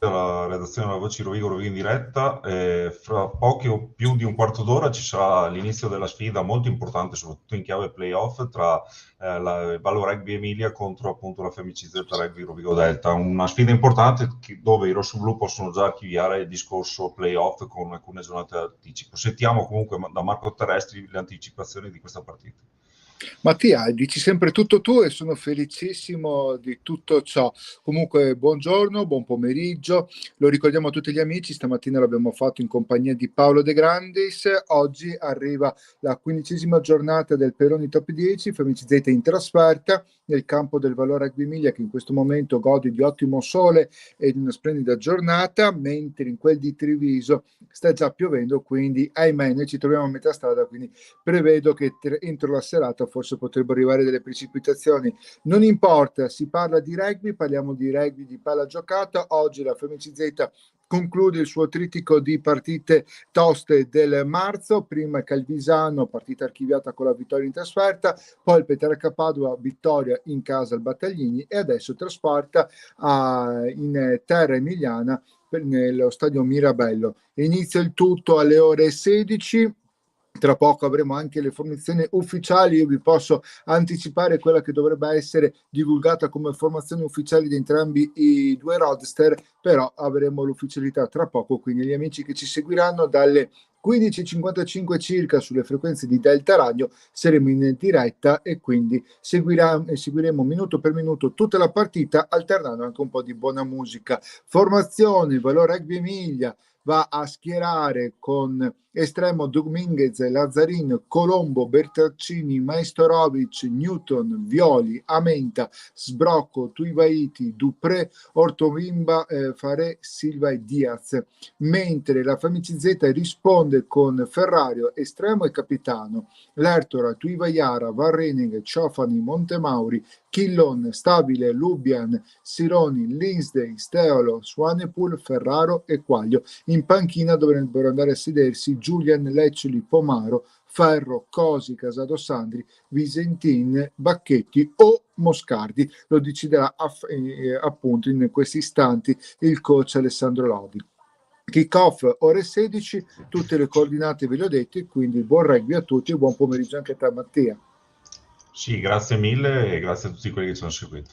alla redazione della Voci Rovigo Rovigo in diretta. Fra pochi o più di un quarto d'ora ci sarà l'inizio della sfida molto importante, soprattutto in chiave playoff, tra la Vallo Rugby Emilia contro appunto la FMCZ Rugby Rovigo Delta. Una sfida importante dove i rossoblù possono già archiviare il discorso playoff con alcune giornate d'anticipo. Sentiamo comunque da Marco Terrestri le anticipazioni di questa partita. Mattia, dici sempre tutto tu e sono felicissimo di tutto ciò. Comunque, buongiorno, buon pomeriggio. Lo ricordiamo a tutti gli amici, stamattina l'abbiamo fatto in compagnia di Paolo De Grandis. Oggi arriva la 15ª giornata del Peroni Top 10, FMCZ in trasferta nel campo del Vallo Rugby Emilia, che in questo momento gode di ottimo sole e di una splendida giornata, mentre in quel di Treviso sta già piovendo, quindi ahimè noi ci troviamo a metà strada, quindi prevedo che entro la serata forse potrebbero arrivare delle precipitazioni. Non importa, si parla di rugby, parliamo di rugby di palla giocata. Oggi la FMCZ conclude il suo trittico di partite toste del marzo, prima Calvisano, partita archiviata con la vittoria in trasferta, poi il Petrarca Padova, vittoria in casa al Battaglini, e adesso trasferta in terra emiliana nello stadio Mirabello. Inizia il tutto alle ore 16. Tra poco avremo anche le formazioni ufficiali. Io vi posso anticipare quella che dovrebbe essere divulgata come formazione ufficiale di entrambi i due roadster, però avremo l'ufficialità tra poco, quindi gli amici che ci seguiranno dalle 15.55 circa sulle frequenze di Delta Radio saremo in diretta e quindi seguiremo minuto per minuto tutta la partita, alternando anche un po' di buona musica. Formazione Vallo Rugby Emilia va a schierare con estremo Dominguez, Lazzarin, Colombo, Bertaccini, Maestorovic, Newton, Violi, Amenta, Sbrocco, Tuivaiti, Dupré, Ortovimba, Fare, Silva e Diaz. Mentre la FMCZ risponde con Ferrario, estremo e capitano, Lertora, Tuivaiara, Varrening, Ciofani, Montemauri, Chillon, Stabile, Lubian, Sironi, Linsdey, Steolo, Swanepoel, Ferraro e Quaglio. In panchina dovrebbero andare a sedersi Giulian, Leccioli, Pomaro, Ferro, Cosi, Casado Sandri, Visentin, Bacchetti o Moscardi. Lo deciderà appunto in questi istanti il coach Alessandro Lodi. Kick-off ore 16, tutte le coordinate ve le ho dette, quindi buon rugby a tutti e buon pomeriggio anche a te Mattia. Sì, grazie mille e grazie a tutti quelli che ci hanno seguito.